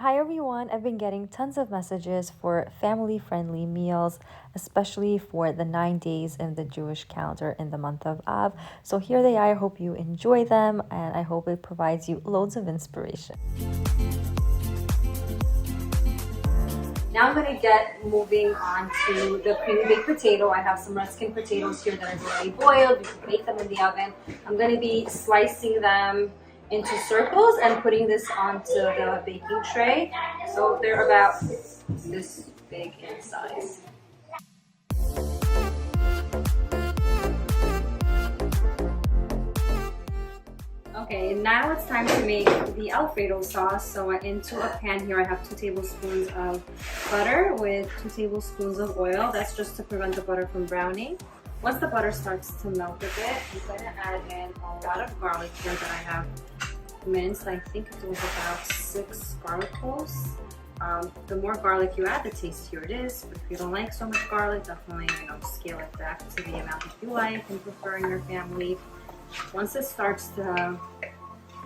Hi everyone, I've been getting tons of messages for family-friendly meals, especially for the 9 days in the Jewish calendar in the month of Av. So here they are. I hope you enjoy them and I hope it provides you loads of inspiration. Now I'm going to get moving on to the creamy baked potato. I have some Ruskin potatoes here that are already boiled. You can bake them in the oven. I'm going to be slicing them into circles and putting this onto the baking tray. So they're about this big in size. Okay, now it's time to make the Alfredo sauce. So into a pan here, I have 2 tablespoons of butter with 2 tablespoons of oil. That's just to prevent the butter from browning. Once the butter starts to melt a bit, I'm going to add in a lot of garlic here that I have minced. I think it was about 6 garlic cloves. The more garlic you add, the tastier it is. But if you don't like so much garlic, definitely scale it back to the amount that you like and prefer in your family. Once it starts to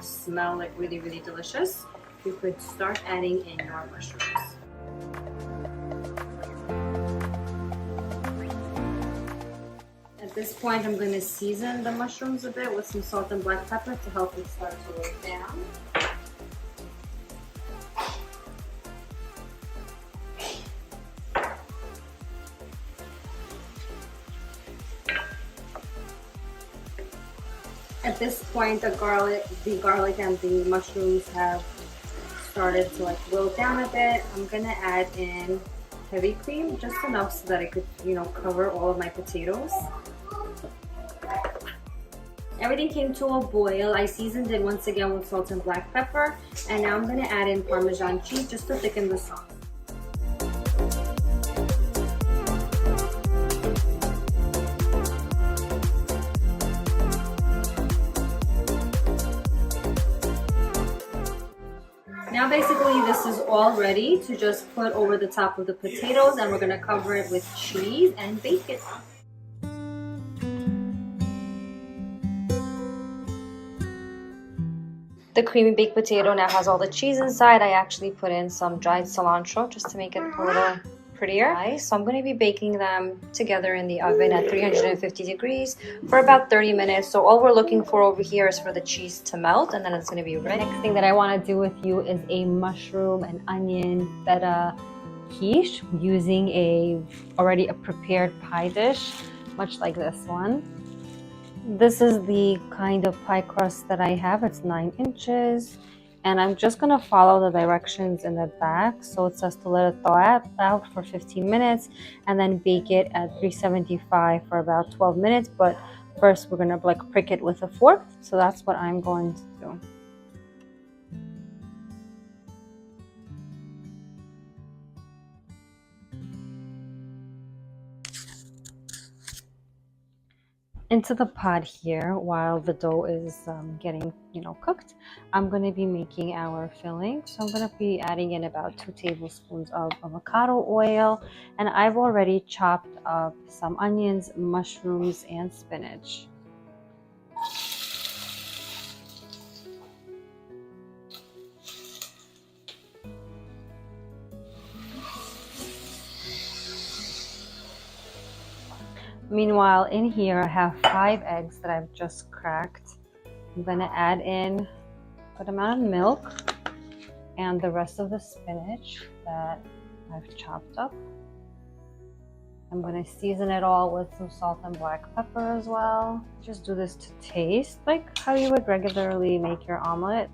smell like really, really delicious, you could start adding in your mushrooms. At this point, I'm going to season the mushrooms a bit with some salt and black pepper to help it start to roll down. At this point, the garlic and the mushrooms have started to wilt down a bit. I'm gonna add in heavy cream, just enough so that I could, cover all of my potatoes. Everything came to a boil. I seasoned it once again with salt and black pepper, and now I'm gonna add in Parmesan cheese just to thicken the sauce. Now basically this is all ready to just put over the top of the potatoes, and we're going to cover it with cheese and bake it. The creamy baked potato now has all the cheese inside. I actually put in some dried cilantro just to make it a little prettier. So I'm going to be baking them together in the oven at 350 degrees for about 30 minutes. So all we're looking for over here is for the cheese to melt, and then it's going to be ready. The next thing that I want to do with you is a mushroom and onion feta quiche using already a prepared pie dish, much like this one. This is the kind of pie crust that I have. It's 9 inches. And I'm just going to follow the directions in the back. So it says to let it thaw out for 15 minutes and then bake it at 375 for about 12 minutes. But first we're going to prick it with a fork. So that's what I'm going to do. Into the pot here, while the dough is getting cooked, I'm going to be making our filling. So I'm going to be adding in about 2 tablespoons of avocado oil, and I've already chopped up some onions, mushrooms, and spinach. Meanwhile, in here I have 5 eggs that I've just cracked. I'm going to add in a good amount of milk and the rest of the spinach that I've chopped up. I'm going to season it all with some salt and black pepper as well. Just do this to taste like how you would regularly make your omelet.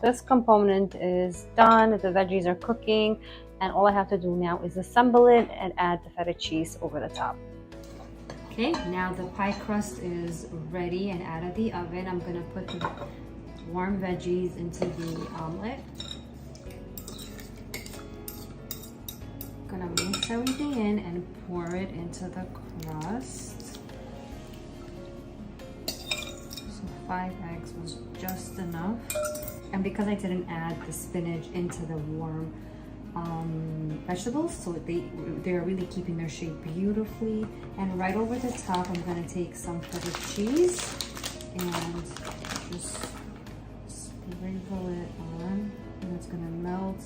This component is done, the veggies are cooking, and all I have to do now is assemble it and add the feta cheese over the top. Okay, now the pie crust is ready and out of the oven. I'm going to put the warm veggies into the omelet. I'm going to mix everything in and pour it into the crust. So 5 eggs was just enough. And because I didn't add the spinach into the warm vegetables, so they're really keeping their shape beautifully. And right over the top, I'm gonna take some feta cheese and just sprinkle it on, and it's gonna melt,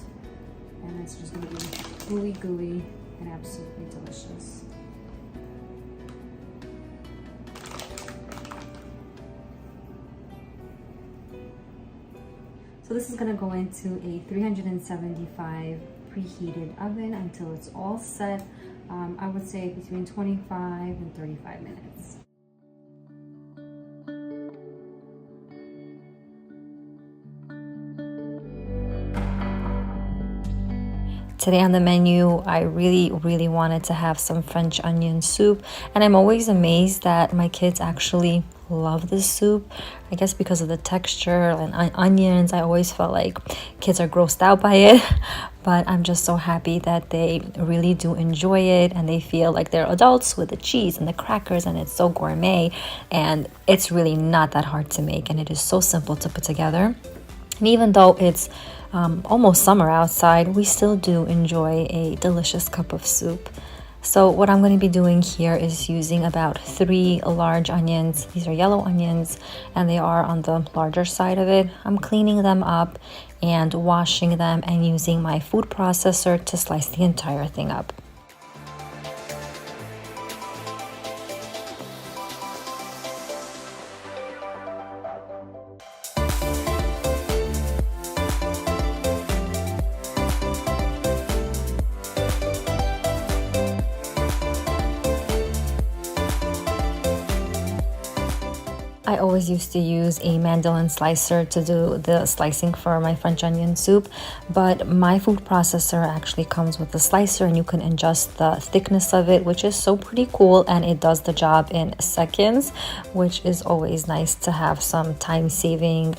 and it's just gonna be gooey and absolutely delicious. So this is gonna go into a 375 preheated oven until it's all set. I would say between 25 and 35 minutes. Today on the menu, I really wanted to have some French onion soup, and I'm always amazed that my kids actually love this soup. I guess because of the texture and onions, I always felt like kids are grossed out by it, but I'm just so happy that they really do enjoy it and they feel like they're adults with the cheese and the crackers, and it's so gourmet, and it's really not that hard to make, and it is so simple to put together. And even though it's almost summer outside, we still do enjoy a delicious cup of soup. So what I'm going to be doing here is using about 3 large onions. These are yellow onions, and they are on the larger side of it. I'm cleaning them up and washing them and using my food processor to slice the entire thing up. I always used to use a mandolin slicer to do the slicing for my French onion soup, but my food processor actually comes with a slicer, and you can adjust the thickness of it, which is so pretty cool, and it does the job in seconds, which is always nice to have some time-saving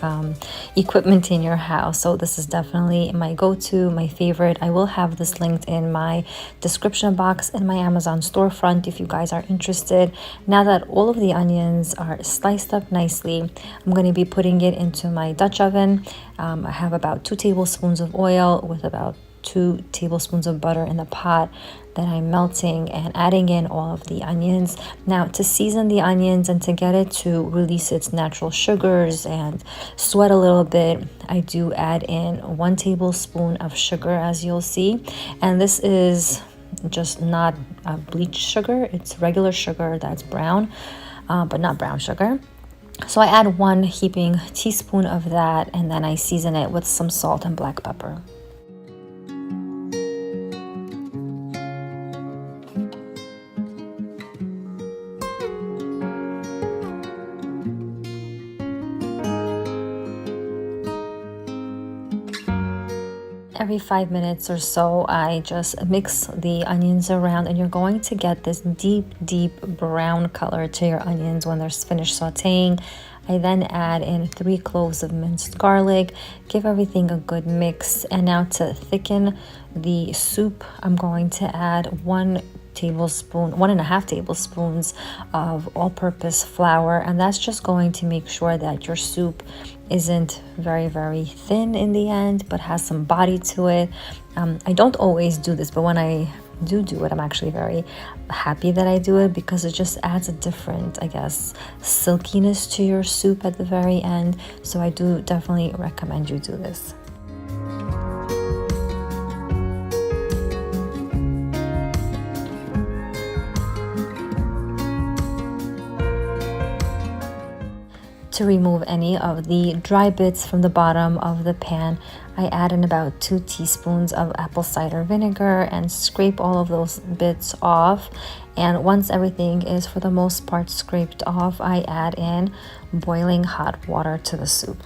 equipment in your house. So this is definitely my go-to, my favorite. I will have this linked in my description box in my Amazon storefront if you guys are interested. Now that all of the onions are sliced up nicely, I'm going to be putting it into my Dutch oven. I have about 2 tablespoons of oil with about 2 tablespoons of butter in the pot that I'm melting, and adding in all of the onions. Now, to season the onions and to get it to release its natural sugars and sweat a little bit, I do add in 1 tablespoon of sugar, as you'll see. And this is just not bleached sugar, it's regular sugar that's brown, but not brown sugar. So I add 1 heaping teaspoon of that, and then I season it with some salt and black pepper. Every 5 minutes or so, I just mix the onions around, and you're going to get this deep brown color to your onions when they're finished sauteing. I then add in 3 cloves of minced garlic, give everything a good mix, and now to thicken the soup, I'm going to add 1.5 tablespoons of all-purpose flour, and that's just going to make sure that your soup isn't very thin in the end, but has some body to it. I don't always do this, but when I do it, I'm actually very happy that I do it, because it just adds a different, I guess, silkiness to your soup at the very end. So I do definitely recommend you do this. To remove any of the dry bits from the bottom of the pan, I add in about 2 teaspoons of apple cider vinegar and scrape all of those bits off. And once everything is for the most part scraped off, I add in boiling hot water to the soup.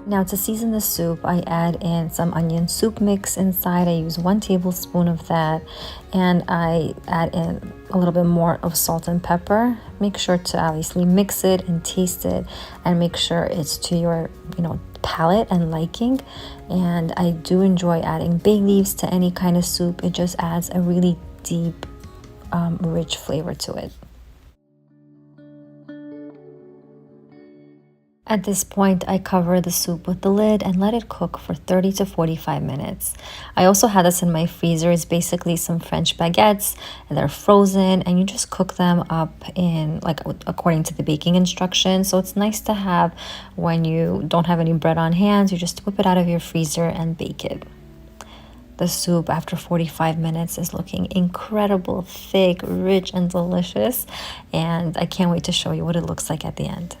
Now to season the soup, I add in some onion soup mix inside. I use 1 tablespoon of that, and I add in a little bit more of salt and pepper, make sure to obviously mix it and taste it and make sure it's to your, palate and liking. And I do enjoy adding bay leaves to any kind of soup. It just adds a really deep, rich flavor to it. At this point, I cover the soup with the lid and let it cook for 30 to 45 minutes. I also had this in my freezer. It's basically some French baguettes, and they're frozen, and you just cook them up in according to the baking instructions. So it's nice to have when you don't have any bread on hand. You just whip it out of your freezer and bake it. The soup after 45 minutes is looking incredible, thick, rich, and delicious, and I can't wait to show you what it looks like at the end.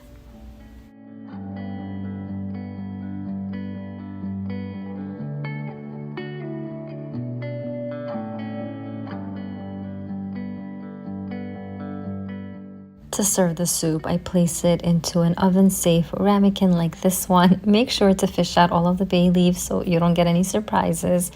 To serve the soup, I place it into an oven-safe ramekin like this one. Make sure to fish out all of the bay leaves so you don't get any surprises.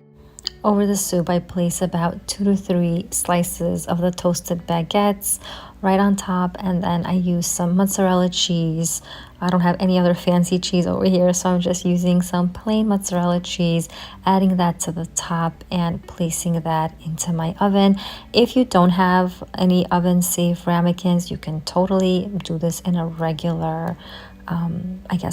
Over the soup, I place about 2 to 3 slices of the toasted baguettes right on top, and then I use some mozzarella cheese. I don't have any other fancy cheese over here, so I'm just using some plain mozzarella cheese, adding that to the top and placing that into my oven. If you don't have any oven-safe ramekins, you can totally do this in a regular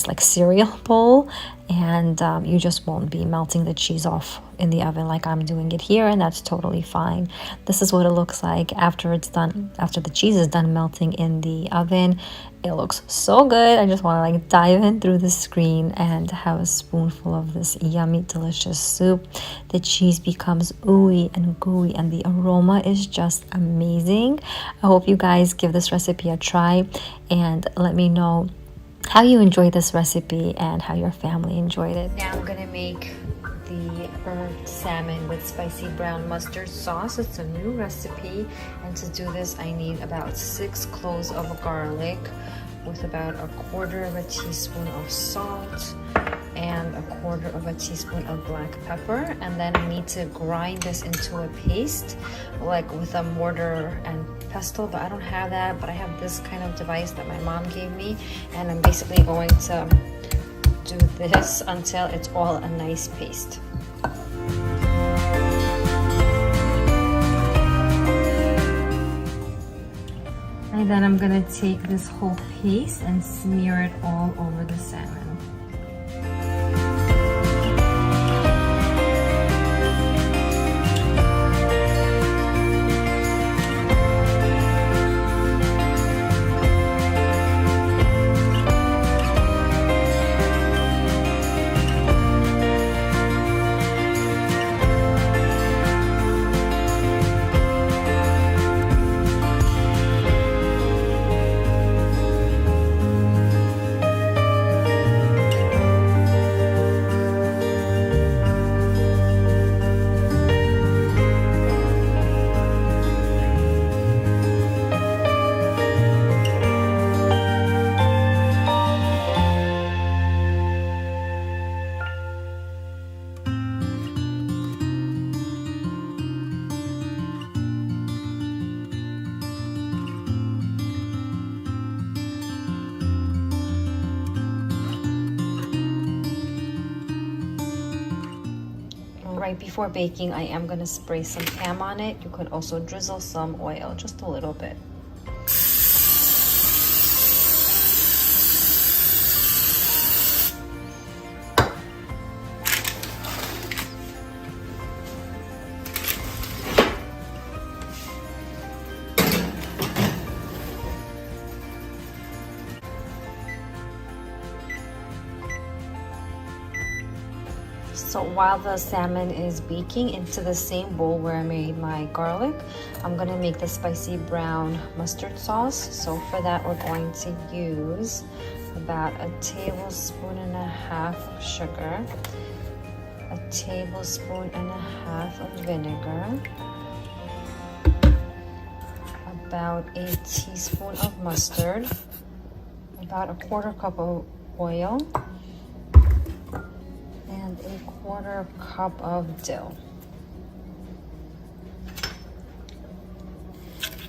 like cereal bowl, and you just won't be melting the cheese off in the oven like I'm doing it here, and that's totally fine. This is what it looks like after it's done, after the cheese is done melting in the oven. It looks so good. I just want to dive in through the screen and have a spoonful of this yummy, delicious soup. The cheese becomes ooey and gooey, and the aroma is just amazing. I hope you guys give this recipe a try and let me know how you enjoyed this recipe and how your family enjoyed it. Now I'm gonna make the herb salmon with spicy brown mustard sauce. It's a new recipe, and to do this I need about 6 cloves of garlic with about 1/4 teaspoon of salt and 1/4 teaspoon of black pepper. And then I need to grind this into a paste with a mortar and pestle, but I don't have that, but I have this kind of device that my mom gave me, and I'm basically going to do this until it's all a nice paste. And then I'm gonna take this whole paste and smear it all over the salmon. Right before baking, I am going to spray some ham on it. You could also drizzle some oil, just a little bit. So while the salmon is baking, into the same bowl where I made my garlic, I'm going to make the spicy brown mustard sauce. So for that, we're going to use about 1.5 tablespoons of sugar, 1.5 tablespoons of vinegar, about 1 teaspoon of mustard, about 1/4 cup of oil, and 1/4 cup of dill.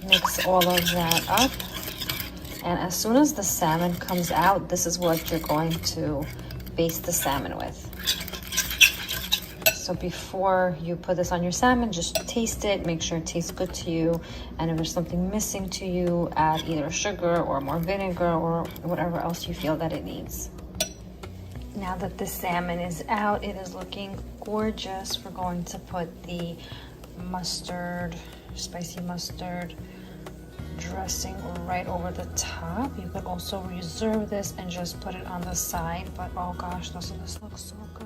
Mix all of that up And as soon as the salmon comes out, this is what you're going to baste the salmon with. So before you put this on your salmon, just taste it, make sure it tastes good to you. And if there's something missing to you, add either sugar or more vinegar or whatever else you feel that it needs. Now that the salmon is out, it is looking gorgeous. We're going to put the mustard, spicy mustard dressing right over the top. You could also reserve this and just put it on the side, but oh gosh, doesn't this look so good?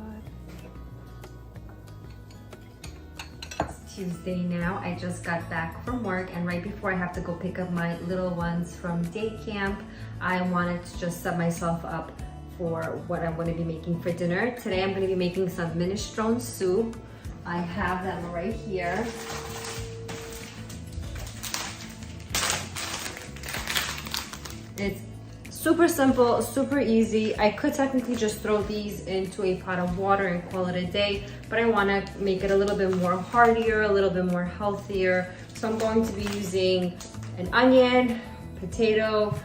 Tuesday now. I just got back from work, and right before I have to go pick up my little ones from day camp, I wanted to just set myself up for what I'm going to be making for dinner. Today I'm going to be making some minestrone soup. I have them right here. It's super simple, super easy. I could technically just throw these into a pot of water and call it a day, but I want to make it a little bit more heartier, a little bit more healthier. So I'm going to be using an onion, potato,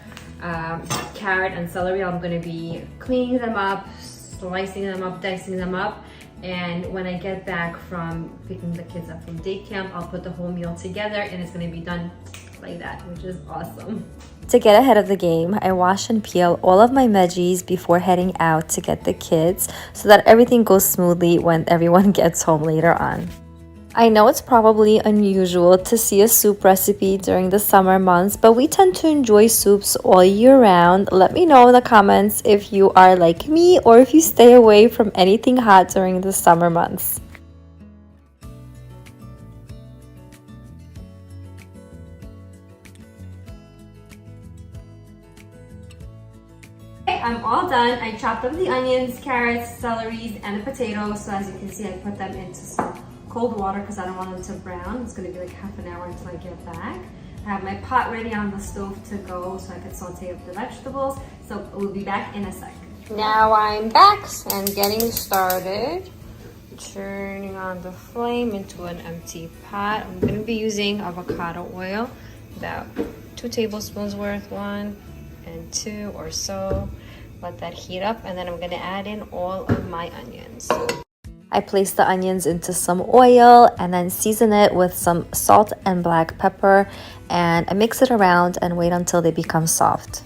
carrot, and celery. I'm going to be cleaning them up, slicing them up, dicing them up. And when I get back from picking the kids up from day camp, I'll put the whole meal together, and it's going to be done like that, which is awesome. To get ahead of the game, I wash and peel all of my veggies before heading out to get the kids so that everything goes smoothly when everyone gets home later on. I know it's probably unusual to see a soup recipe during the summer months, but we tend to enjoy soups all year round. Let me know in the comments if you are like me or if you stay away from anything hot during the summer months. I'm all done. I chopped up the onions, carrots, celeries, and the potatoes. So as you can see, I put them into some cold water because I don't want them to brown. It's going to be like half an hour until I get back. I have my pot ready on the stove to go so I can saute up the vegetables. So we'll be back in a sec. Now I'm back and getting started. Turning on the flame into an empty pot. I'm going to be using avocado oil, about 2 tablespoons worth, 1 and 2 or so. Let that heat up, and then I'm going to add in all of my onions. I place the onions into some oil and then season it with some salt and black pepper, and I mix it around and wait until they become soft.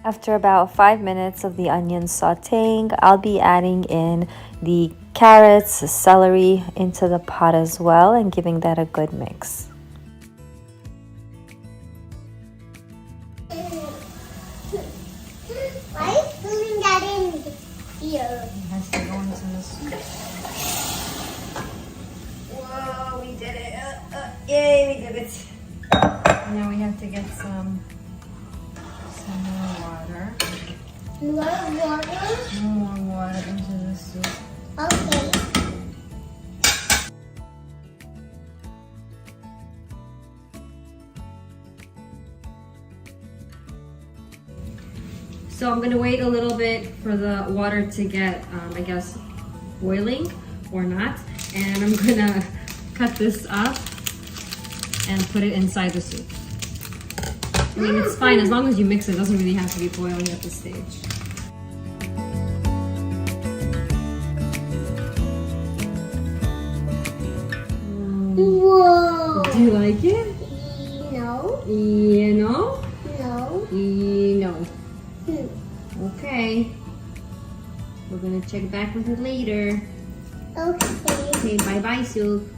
After about 5 minutes of the onions sauteing, I'll be adding in the carrots, celery into the pot as well and giving that a good mix. Why is putting that in here? It has to go into the soup. Whoa, we did it. Yay, we did it. Now we have to get some more water. More water? More water into the soup. Okay. So I'm gonna wait a little bit for the water to get, I guess, boiling or not. And I'm gonna cut this up and put it inside the soup. I mean, it's fine as long as you mix it. It doesn't really have to be boiling at this stage. Whoa. Do you like it? No. You know? No. You know. Hmm. Okay. We're gonna check back with it later. Okay. Okay, bye-bye, soup.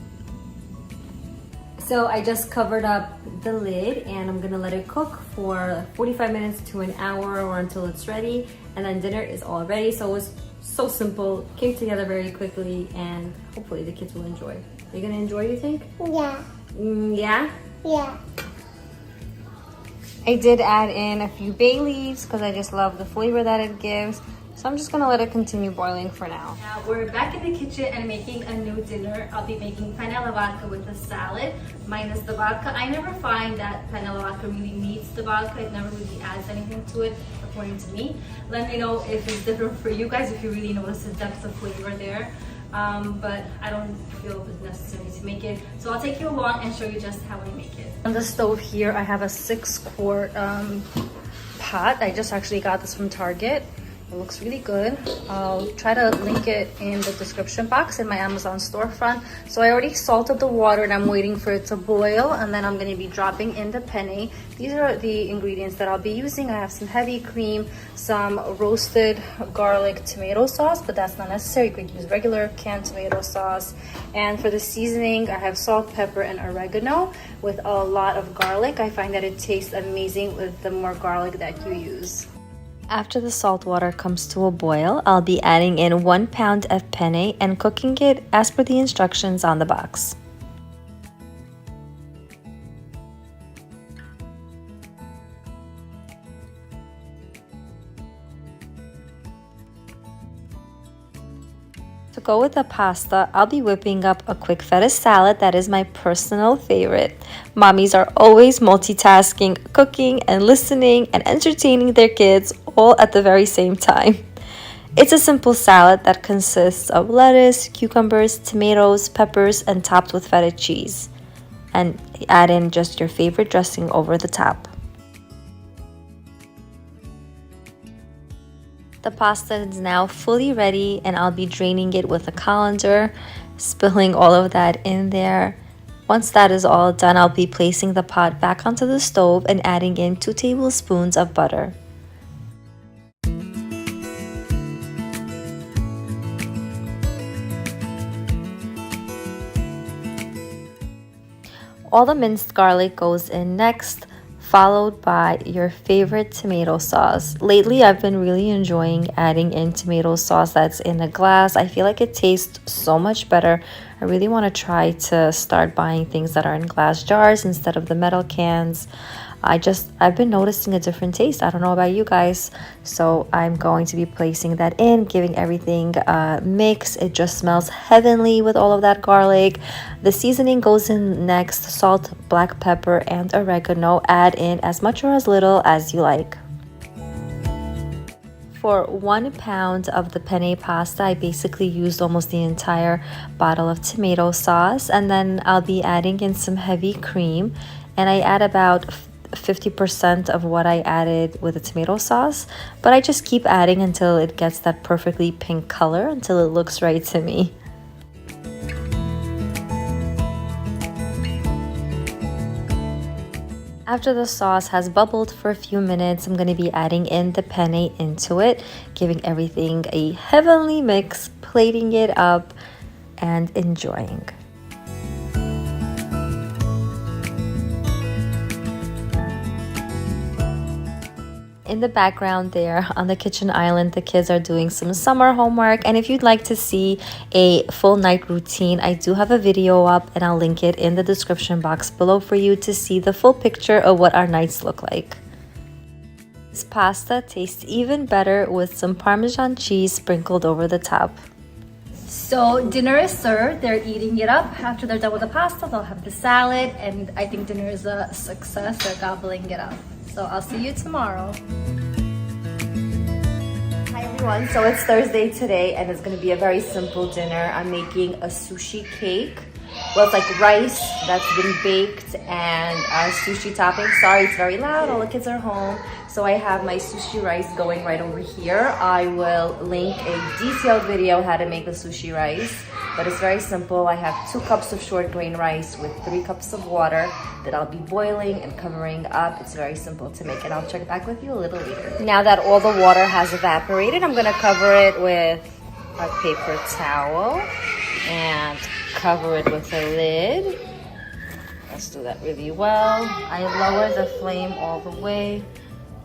So I just covered up the lid and I'm gonna let it cook for 45 minutes to an hour or until it's ready, and then dinner is all ready. So it was so simple, came together very quickly, and hopefully the kids will enjoy. Are you gonna enjoy, you think? Yeah. Yeah? Yeah. I did add in a few bay leaves because I just love the flavor that it gives. So I'm just gonna let it continue boiling for now. Now we're back in the kitchen and making a new dinner. I'll be making penne alla vodka with a salad minus the vodka. I never find that penne alla vodka really needs the vodka. It never really adds anything to it, according to me. Let me know if it's different for you guys, if you really notice the depth of flavor there. but I don't feel it's necessary to make it. So I'll take you along and show you just how I make it. On the stove here, I have a 6-quart pot. I just actually got this from Target. It looks really good. I'll try to link it in the description box in my Amazon storefront. So I already salted the water and I'm waiting for it to boil, and then I'm going to be dropping in the penne. These are the ingredients that I'll be using. I have some heavy cream, some roasted garlic tomato sauce, but that's not necessary. You could use regular canned tomato sauce. And for the seasoning, I have salt, pepper, and oregano with a lot of garlic. I find that it tastes amazing with the more garlic that you use. After the salt water comes to a boil, I'll be adding in 1 pound of penne and cooking it as per the instructions on the box. To go with the pasta, I'll be whipping up a quick feta salad that is my personal favorite. Mommies are always multitasking, cooking and listening and entertaining their kids all at the very same time. It's a simple salad that consists of lettuce, cucumbers, tomatoes, peppers, and topped with feta cheese. And add in just your favorite dressing over the top. The pasta is now fully ready and I'll be draining it with a colander, spilling all of that in there. Once that is all done, I'll be placing the pot back onto the stove and adding in 2 tablespoons of butter. All the minced garlic goes in next, followed by your favorite tomato sauce. Lately, I've been really enjoying adding in tomato sauce that's in a glass. I feel like it tastes so much better. I really want to try to start buying things that are in glass jars instead of the metal cans. I've been noticing a different taste. I don't know about you guys. So I'm going to be placing that in, giving everything a mix. It just smells heavenly with all of that garlic. The seasoning goes in next: salt, black pepper, and oregano. Add in as much or as little as you like. For 1 pound of the penne pasta, I basically used almost the entire bottle of tomato sauce, and then I'll be adding in some heavy cream, and I add about 50% of what I added with the tomato sauce, but I just keep adding until it gets that perfectly pink color, until it looks right to me. After the sauce has bubbled for a few minutes, I'm going to be adding in the penne into it, giving everything a heavenly mix, plating it up, and enjoying. In the background there on the kitchen island, the kids are doing some summer homework, and if you'd like to see a full night routine, I do have a video up and I'll link it in the description box below for you to see the full picture of what our nights look like. This pasta tastes even better with some Parmesan cheese sprinkled over the top. So dinner is served. They're eating it up. After they're done with the pasta, they'll have the salad, and I think dinner is a success. They're gobbling it up. So I'll see you tomorrow. Hi everyone, so it's Thursday today and it's going to be a very simple dinner. I'm making a sushi cake. Well, it's like rice that's been baked and a sushi topping. Sorry, it's very loud. All the kids are home. So I have my sushi rice going right over here. I will link a detailed video how to make the sushi rice, but it's very simple. I have 2 cups of short grain rice with 3 cups of water that I'll be boiling and covering up. It's very simple to make, and I'll check back with you a little later. Now that all the water has evaporated, I'm gonna cover it with a paper towel and cover it with a lid. Let's do that really well. I lower the flame all the way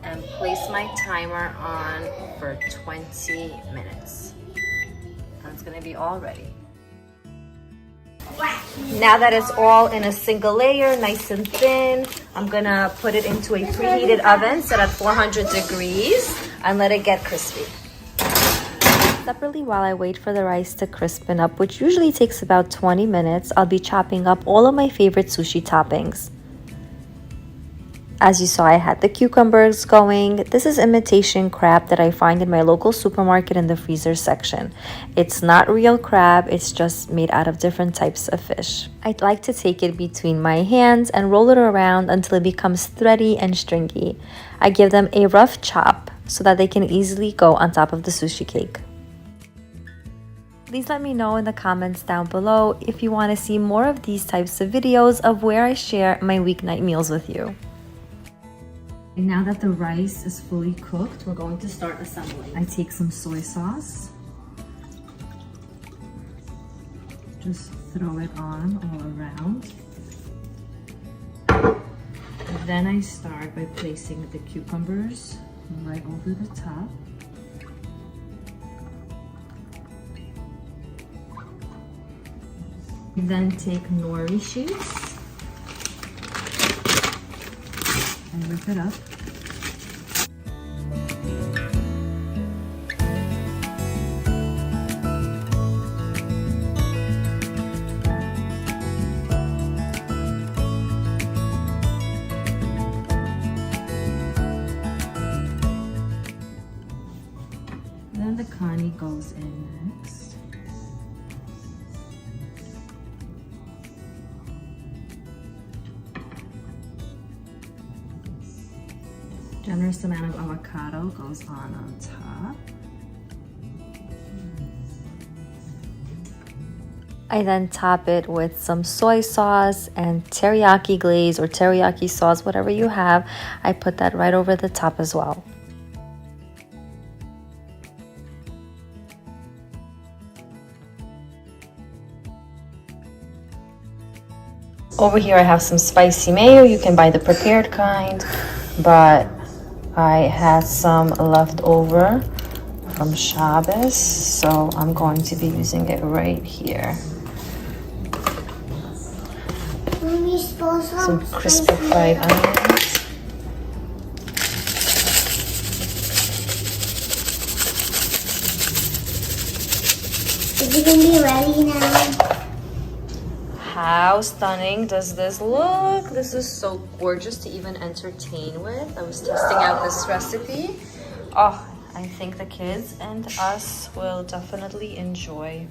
and place my timer on for 20 minutes. And it's gonna be all ready. Now that it's all in a single layer, nice and thin, I'm gonna put it into a preheated oven set at 400 degrees and let it get crispy. Separately, while I wait for the rice to crispen up, which usually takes about 20 minutes, I'll be chopping up all of my favorite sushi toppings. As you saw, I had the cucumbers going. This is imitation crab that I find in my local supermarket in the freezer section. It's not real crab, it's just made out of different types of fish. I'd like to take it between my hands and roll it around until it becomes thready and stringy. I give them a rough chop so that they can easily go on top of the sushi cake. Please let me know in the comments down below if you want to see more of these types of videos of where I share my weeknight meals with you. And now that the rice is fully cooked, we're going to start assembling. I take some soy sauce. Just throw it on all around. And then I start by placing the cucumbers right over the top. Then take nori sheets and whip it up. Then the kani goes in next. Generous amount of avocado goes on top. I then top it with some soy sauce and teriyaki glaze or teriyaki sauce, whatever you have. I put that right over the top as well. Over here I have some spicy mayo. You can buy the prepared kind, but I had some left over from Shabbos, so I'm going to be using it right here. Some crispy fried onions. Is it gonna be ready now? How stunning does this look? This is so gorgeous to even entertain with. I was testing out this recipe. Oh, I think the kids and us will definitely enjoy.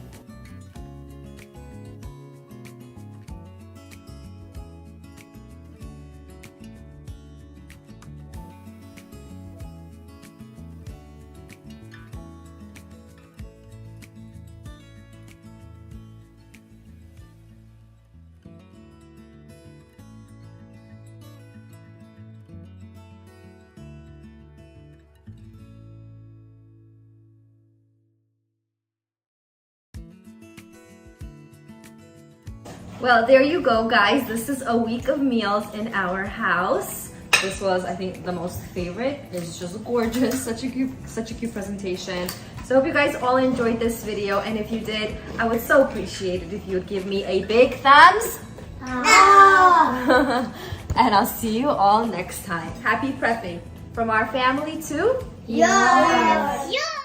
Well, there you go, guys. This is a week of meals in our house. This was, I think, the most favorite. It's just gorgeous, such a cute presentation. So I hope you guys all enjoyed this video, and if you did, I would so appreciate it if you would give me a big thumbs up. And I'll see you all next time. Happy prepping from our family to Yes!